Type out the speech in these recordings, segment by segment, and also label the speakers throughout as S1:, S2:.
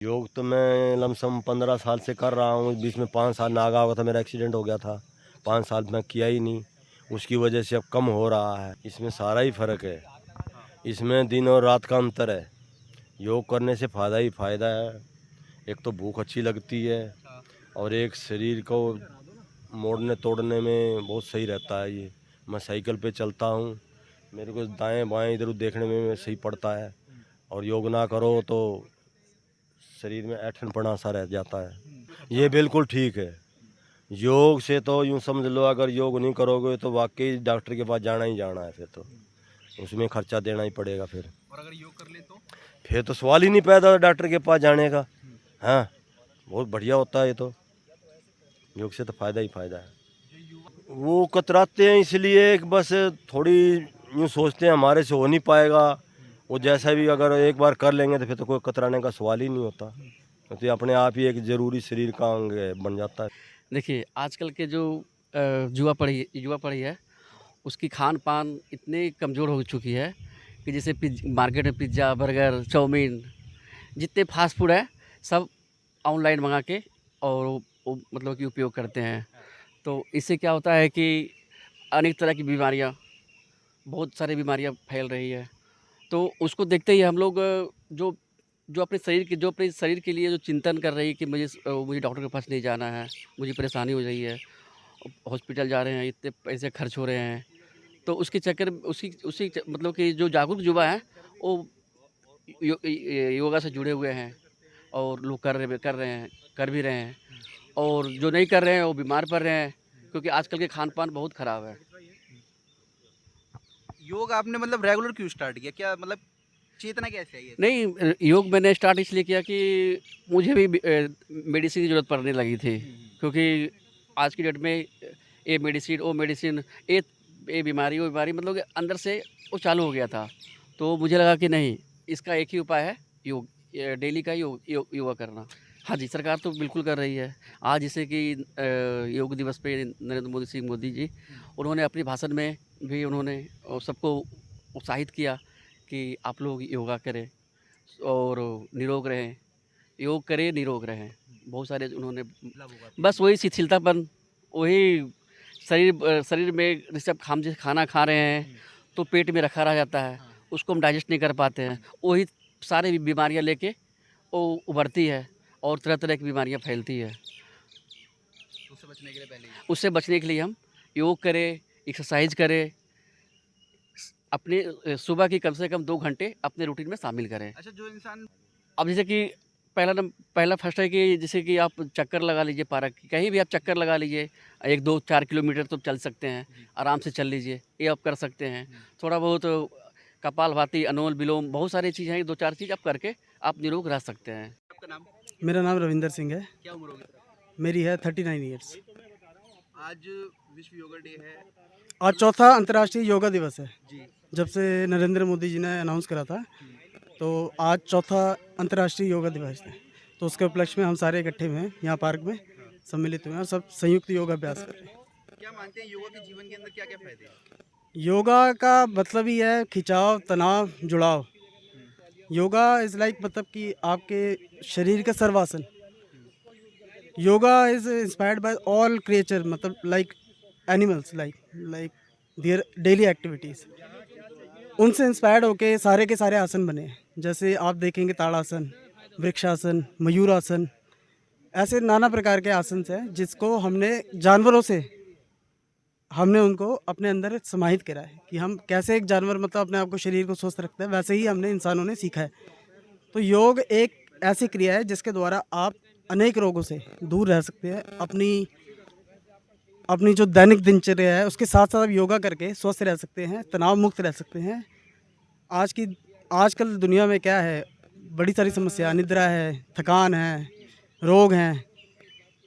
S1: योग तो मैं लमसम 15 साल से कर रहा हूँ। बीच में 5 साल नागा हुआ था, मेरा एक्सीडेंट हो गया था। 5 साल मैं किया ही नहीं, उसकी वजह से अब कम हो रहा है। इसमें सारा ही फ़र्क है, इसमें दिन और रात का अंतर है। योग करने से फ़ायदा ही फ़ायदा है। एक तो भूख अच्छी लगती है और एक शरीर को मोड़ने तोड़ने में बहुत सही रहता है ये। मैं साइकिल पे चलता हूँ, मेरे को दाएं बाएं इधर उधर देखने में सही पड़ता है। और योग ना करो तो शरीर में ऐंठनपना सा रह जाता है। ये बिल्कुल ठीक है। योग से तो यूँ समझ लो, अगर योग नहीं करोगे तो वाकई डॉक्टर के पास जाना ही जाना है। फिर तो उसमें खर्चा देना ही पड़ेगा।
S2: और अगर योग कर ले तो
S1: फिर तो सवाल ही नहीं पैदा होता डॉक्टर के पास जाने का। हाँ, बहुत बढ़िया होता है ये तो। योग से तो फ़ायदा ही फ़ायदा है। वो कतराते हैं इसलिए कि बस थोड़ी यूँ सोचते हैं हमारे से हो नहीं पाएगा। वो जैसा भी अगर एक बार कर लेंगे तो फिर तो कोई कतराने का सवाल ही नहीं होता। तो ये अपने आप ही एक ज़रूरी शरीर का अंग बन जाता है।
S3: देखिए, आजकल के जो युवा पीढ़ी है, उसकी खान-पान इतनी कमज़ोर हो चुकी है कि जैसे मार्केट में पिज़्ज़ा, बर्गर, चाउमीन, जितने फ़ास्ट फूड है, सब ऑनलाइन मँगा के और वो मतलब कि उपयोग करते हैं। तो इससे क्या होता है कि अनेक तरह की बीमारियाँ, बहुत सारी बीमारियाँ फैल रही है। तो उसको देखते ही हम लोग जो अपने शरीर के लिए जो चिंतन कर रही है कि मुझे डॉक्टर के पास नहीं जाना है, मुझे परेशानी हो रही है, हॉस्पिटल जा रहे हैं, इतने पैसे खर्च हो रहे हैं। तो उसके चक्कर में उसी उसी च मतलब कि जो जागरूक युवा हैं, वो योगा से जुड़े हुए हैं और लोग कर भी रहे हैं। और जो नहीं कर रहे हैं, वो बीमार पड़ रहे हैं, क्योंकि आजकल के खान-पान बहुत ख़राब है।
S2: योग आपने मतलब रेगुलर क्यों स्टार्ट किया? क्या मतलब चेतना कैसे आई है?
S3: नहीं, योग मैंने स्टार्ट इसलिए किया कि मुझे भी मेडिसिन की ज़रूरत पड़ने लगी थी, क्योंकि आज की डेट में ये मेडिसिन, वो मेडिसिन, ये ये बीमारी, वो बीमारी, मतलब कि अंदर से वो चालू हो गया था। तो मुझे लगा कि नहीं, इसका एक ही उपाय है, योग। ये डेली का योगा करना। हाँ जी, सरकार तो बिल्कुल कर रही है। आज जैसे कि योग दिवस पे नरेंद्र मोदी सिंह मोदी जी, उन्होंने अपने भाषण में भी उन्होंने सबको उत्साहित किया कि आप लोग योगा करें और निरोग रहें, योग करें, निरोग रहें। बहुत सारे उन्होंने, बस वही शिथिलतापन, वही शरीर में जैसे अब हम जैसे खाना खा रहे हैं तो पेट में रखा रह जाता है, उसको हम डाइजेस्ट नहीं कर पाते हैं। वही सारी बीमारियाँ लेके वो उभरती है और तरह-तरह की बीमारियाँ फैलती है।
S2: उससे बचने के लिए पहले ही।
S3: उससे बचने के लिए हम योग करें, एक्सरसाइज करें, अपने सुबह की कम से कम 2 घंटे अपने रूटीन में शामिल करें।
S2: अच्छा, जो इंसान
S3: अब जैसे कि पहला फर्स्ट है कि जैसे कि आप चक्कर लगा लीजिए पार्क, कहीं भी आप चक्कर लगा लीजिए, 1, 2, 4 किलोमीटर तो चल सकते हैं, आराम से चल लीजिए, ये आप कर सकते हैं। थोड़ा बहुत कपालभाति, अनुलोम-विलोम, बहुत सारी चीज़ हैं, 2-4 चीज़ आप करके आप निरोग रह सकते हैं।
S2: आपका नाम?
S4: मेरा नाम रविंदर सिंह है।
S2: क्या उम्र होगी?
S4: मेरी है 39 ईयर्स।
S2: आज विश्व योगा डे है।
S4: आज चौथा अंतर्राष्ट्रीय योगा दिवस है।
S2: जी।
S4: जब से नरेंद्र मोदी जी ने अनाउंस करा था, तो आज चौथा अंतर्राष्ट्रीय योगा दिवस है। तो उसके उपलक्ष्य में हम सारे इकट्ठे हुए हैं यहाँ पार्क में, सम्मिलित हुए हैं और सब संयुक्त योगाभ्यास कर रहे हैं।
S2: क्या मानते हैं योगा के जीवन के अंदर क्या-क्या फायदे हैं?
S4: योगा का मतलब ही है खिंचाव, तनाव, जुड़ाव। योगा इज़ लाइक मतलब कि आपके शरीर का सर्वासन। Yoga is inspired by all creature, मतलब like animals, like their daily activities. उनसे इंस्पायर्ड होके सारे के सारे आसन बने हैं। जैसे आप देखेंगे ताड़ासन, वृक्षासन, मयूरासन, ऐसे नाना प्रकार के आसन हैं जिसको हमने जानवरों से हमने उनको अपने अंदर समाहित करा है कि हम कैसे एक जानवर मतलब अपने आप को, शरीर को स्वस्थ रखते हैं, वैसे ही हमने इंसानों ने सीखा है। तो योग एक ऐसी क्रिया है जिसके द्वारा आप अनेक रोगों से दूर रह सकते हैं। अपनी अपनी जो दैनिक दिनचर्या है उसके साथ साथ आप योगा करके स्वस्थ रह सकते हैं, तनाव मुक्त रह सकते हैं। आजकल दुनिया में क्या है, बड़ी सारी समस्या, निद्रा है, थकान है, रोग हैं।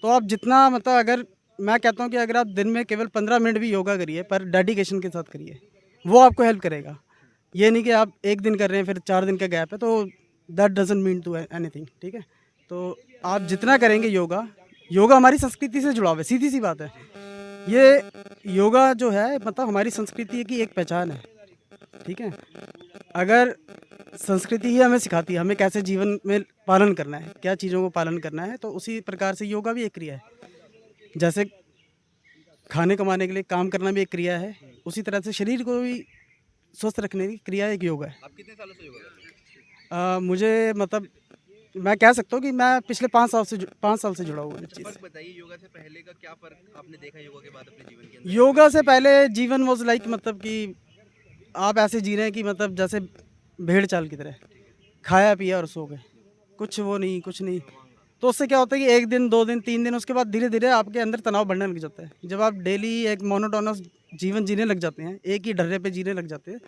S4: तो आप जितना मतलब, अगर मैं कहता हूँ कि अगर आप दिन में केवल 15 मिनट भी योगा करिए, पर डेडिकेशन के साथ करिए, वो आपको हेल्प करेगा। ये नहीं कि आप एक दिन कर रहे हैं फिर 4 दिन का गैप है, तो that doesn't mean to anything, ठीक है। तो आप जितना करेंगे योगा, योगा हमारी संस्कृति से जुड़ा हुआ है, सीधी सी बात है। ये योगा जो है मतलब हमारी संस्कृति की एक पहचान है, ठीक है। अगर संस्कृति ही हमें सिखाती है हमें कैसे जीवन में पालन करना है, क्या चीज़ों को पालन करना है। तो उसी प्रकार से योगा भी एक क्रिया है। जैसे खाने कमाने के लिए काम करना भी एक क्रिया है, उसी तरह से शरीर को भी स्वस्थ रखने की क्रिया एक योगा है।
S2: आप कितने सालों से योगा करते हैं?
S4: मुझे मतलब मैं कह सकता हूँ कि मैं पिछले 5 साल से जुड़ा हुआ हूँ इस चीज़
S2: फर्क
S4: से।
S2: बताइए, योगा से पहले का क्या फर्क आपने देखा योगा के बाद अपने जीवन के अंदर?
S4: योगा से पहले जीवन वॉज लाइक मतलब कि आप ऐसे जी रहे हैं कि मतलब जैसे भेड़ चाल की तरह, खाया पिया और सो गए, कुछ वो नहीं कुछ नहीं। तो उससे क्या होता है कि 1 दिन 2 दिन 3 दिन उसके बाद धीरे धीरे आपके अंदर तनाव बढ़ने लग जाता है। जब आप डेली एक मोनोटोनस जीवन जीने लग जाते हैं, एक ही ढर्रे पे जीने लग जाते हैं,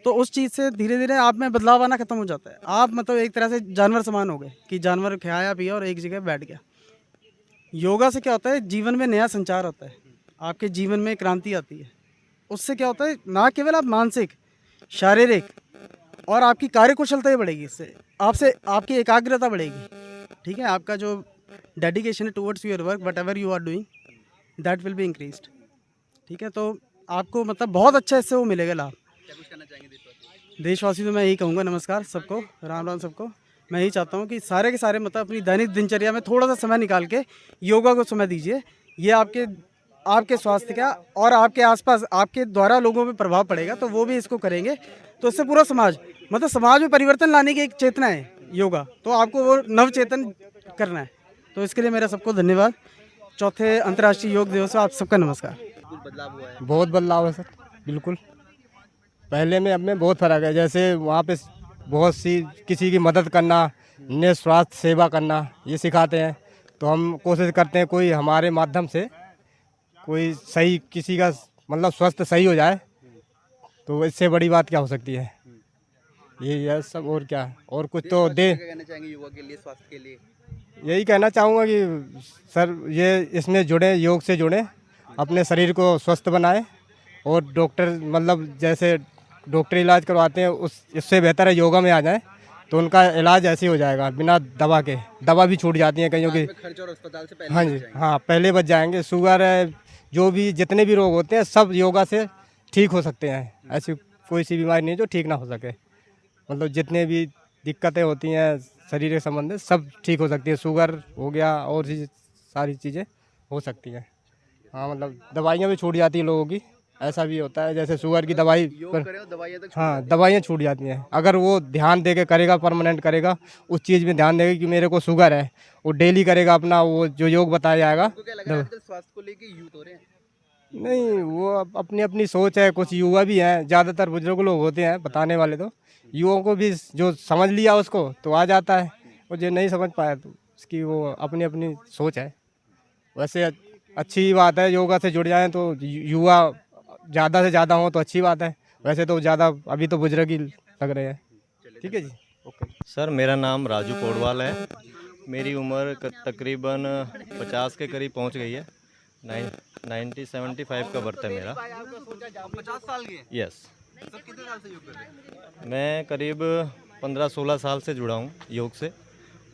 S4: तो उस चीज़ से धीरे धीरे आप में बदलाव आना खत्म हो जाता है। आप मतलब एक तरह से जानवर समान हो गए कि जानवर खाया पिया और एक जगह बैठ गया। योगा से क्या होता है, जीवन में नया संचार होता है, आपके जीवन में क्रांति आती है। उससे क्या होता है, ना केवल आप मानसिक, शारीरिक और आपकी कार्यकुशलता ही बढ़ेगी, इससे आपसे आपकी एकाग्रता बढ़ेगी। ठीक है, आपका जो डेडिकेशन है towards your work whatever you are doing, that will be increased. ठीक है, तो आपको मतलब बहुत अच्छा इससे वो मिलेगा लाभ।
S2: क्या कुछ कहना चाहेंगे देशवासी?
S4: देशवासी तो मैं यही कहूँगा, नमस्कार सबको, राम राम सबको। मैं यही चाहता हूँ कि सारे के सारे मतलब अपनी दैनिक दिनचर्या में थोड़ा सा समय निकाल के योगा को समय दीजिए। ये आपके स्वास्थ्य का और आपके आसपास आपके द्वारा लोगों पे प्रभाव पड़ेगा, तो वो भी इसको करेंगे तो इससे पूरा समाज मतलब समाज में परिवर्तन लाने की एक चेतना है योगा, तो आपको वो नवचेतन करना है। तो इसके लिए मेरा सबको धन्यवाद। चौथे अंतर्राष्ट्रीय योग दिवस को आप सबका नमस्कार।
S2: कुछ बदलाव हुआ है?
S5: बहुत बदलाव है सर, बिल्कुल पहले में अब में बहुत फ़र्क है। जैसे वहाँ पे बहुत सी किसी की मदद करना, निस्वार्थ सेवा करना ये सिखाते हैं। तो हम कोशिश करते हैं कोई हमारे माध्यम से कोई सही किसी का मतलब स्वस्थ सही हो जाए, तो इससे बड़ी बात क्या हो सकती है। ये सब और क्या, और कुछ तो
S2: देशवासी
S5: दे।
S2: क्या कहना चाहेंगे योगा के लिए, स्वास्थ्य के लिए?
S5: यही कहना चाहूँगा कि सर ये इसमें जुड़े, योग से जुड़े, अपने शरीर को स्वस्थ बनाएं और डॉक्टर मतलब जैसे डॉक्टर इलाज करवाते हैं उस इससे बेहतर है योगा में आ जाएं, तो उनका इलाज ऐसे ही हो जाएगा बिना दवा के। दवा भी छूट जाती है कईयों की।
S2: बाद में खर्च और अस्पताल से पहले
S5: हाँ
S2: बच
S5: जी,
S2: जाएंगे।
S5: हाँ पहले बच जाएंगे। शुगर है, जो भी जितने भी रोग होते हैं सब योगा से ठीक हो सकते हैं। ऐसी कोई सी बीमारी नहीं है जो ठीक ना हो सके। मतलब जितने भी दिक्कतें होती हैं शरीर के संबंधित सब ठीक हो सकती है। शुगर हो गया और भी सारी चीज़ें हो सकती हैं। हाँ मतलब दवाइयाँ भी छूट जाती हैं लोगों की, ऐसा भी होता है। जैसे शुगर की दवाई
S2: योग करें और दवाइयाँ तक छूट
S5: हाँ
S2: जाती हैं।
S5: दवाइयाँ छूट जाती हैं। अगर वो ध्यान दे के करेगा, परमानेंट करेगा, उस चीज़ में ध्यान देगा कि मेरे को शुगर है, वो डेली करेगा अपना वो जो योग बताया जाएगा।
S2: आपको क्या लग रहा है आजकल स्वास्थ्य को लेके यूथ हो रहे हैं?
S5: नहीं, वो अपनी अपनी सोच है। कुछ युवा भी हैं, ज़्यादातर बुजुर्ग लोग होते हैं बताने वाले। तो युवाओं को भी जो समझ लिया उसको तो आ जाता है, और जो नहीं समझ पाया तो उसकी वो अपनी अपनी सोच है। वैसे अच्छी बात है, योगा से जुड़ जाएं तो युवा ज़्यादा से ज़्यादा हो तो अच्छी बात है। वैसे तो ज़्यादा अभी तो बुजुर्ग ही लग रहे हैं। ठीक है जी, ओके।
S6: सर मेरा नाम राजू पोडवाल है। मेरी उम्र तकरीबन 50 के करीब पहुंच गई है। 1975 का बर्थ है मेरा।
S2: आप 50 साल के हैं?
S6: यस,
S2: सर कितने साल से योग कर रहे हैं?
S6: मैं करीब 15-16 साल से जुड़ा हूं योग से,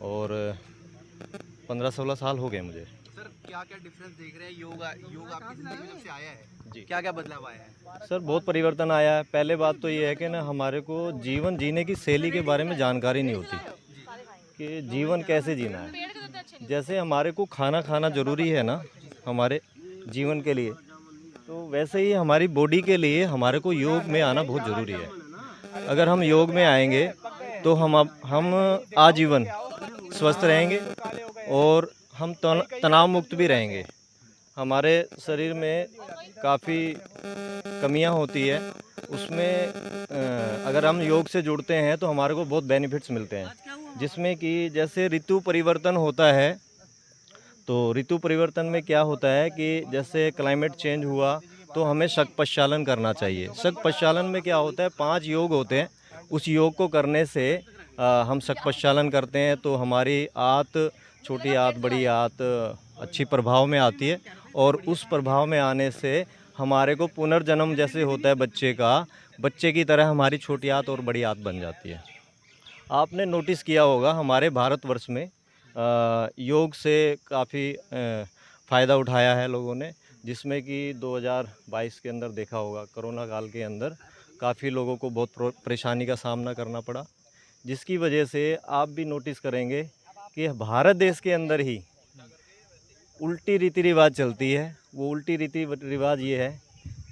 S6: और 15-16 साल हो गए मुझे।
S2: सर क्या क्या डिफरेंस देख रहे हैं योग आपकी जिंदगी में जब से आया है?
S6: जी।
S2: क्या क्या बदलाव आया है?
S6: सर बहुत परिवर्तन आया है। पहले बात तो ये है कि ना हमारे को जीवन जीने की शैली के बारे में जानकारी नहीं होती कि जीवन कैसे जीना है। जैसे हमारे को खाना ज़रूरी है ना हमारे जीवन के लिए, तो वैसे ही हमारी बॉडी के लिए हमारे को योग में आना बहुत ज़रूरी है। अगर हम योग में आएंगे तो हम आजीवन स्वस्थ रहेंगे और हम तनाव मुक्त भी रहेंगे। हमारे शरीर में काफ़ी कमियां होती है, उसमें अगर हम योग से जुड़ते हैं तो हमारे को बहुत बेनिफिट्स मिलते हैं। जिसमें कि जैसे ऋतु परिवर्तन होता है, तो ऋतु परिवर्तन में क्या होता है कि जैसे क्लाइमेट चेंज हुआ तो हमें शक प्रक्षालन करना चाहिए। शक प्रक्षालन में क्या होता है, 5 योग होते हैं। उस योग को करने से हम शक प्रक्षालन करते हैं तो हमारी आंत, छोटी आंत, बड़ी आंत अच्छी प्रभाव में आती है, और उस प्रभाव में आने से हमारे को पुनर्जन्म जैसे होता है बच्चे की तरह हमारी छोटी आंत और बड़ी आंत बन जाती है। आपने नोटिस किया होगा हमारे भारतवर्ष में योग से काफ़ी फ़ायदा उठाया है लोगों ने, जिसमें कि 2022 के अंदर देखा होगा कोरोना काल के अंदर काफ़ी लोगों को बहुत परेशानी का सामना करना पड़ा। जिसकी वजह से आप भी नोटिस करेंगे कि भारत देश के अंदर ही उल्टी रीति रिवाज चलती है। वो उल्टी रीति रिवाज ये है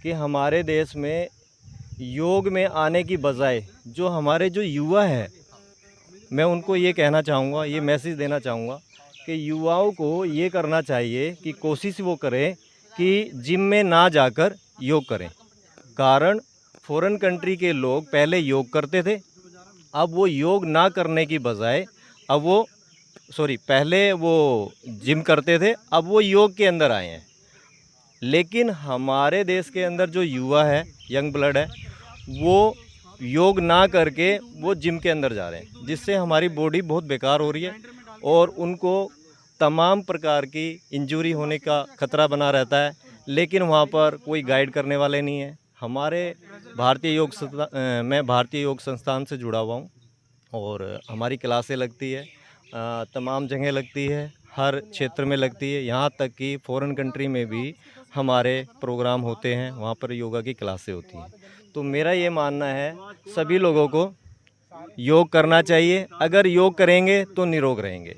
S6: कि हमारे देश में योग में आने की बजाय जो हमारे जो युवा है, मैं उनको ये कहना चाहूँगा, ये मैसेज देना चाहूँगा कि युवाओं को ये करना चाहिए कि कोशिश वो करें कि जिम में ना जाकर योग करें। कारण फॉरेन कंट्री के लोग पहले योग करते थे, अब वो योग ना करने की बजाय अब वो पहले वो जिम करते थे, अब वो योग के अंदर आए हैं। लेकिन हमारे देश के अंदर जो युवा है, यंग ब्लड है, वो योग ना करके वो जिम के अंदर जा रहे हैं, जिससे हमारी बॉडी बहुत बेकार हो रही है और उनको तमाम प्रकार की इंजरी होने का खतरा बना रहता है। लेकिन वहाँ पर कोई गाइड करने वाले नहीं है। हमारे मैं भारतीय योग संस्थान से जुड़ा हुआ हूँ और हमारी क्लासें लगती है, तमाम जगह लगती है, हर क्षेत्र में लगती है। यहाँ तक कि फॉरेन कंट्री में भी हमारे प्रोग्राम होते हैं, वहाँ पर योगा की क्लासें होती हैं। तो मेरा ये मानना है सभी लोगों को योग करना चाहिए। अगर योग करेंगे तो निरोग रहेंगे।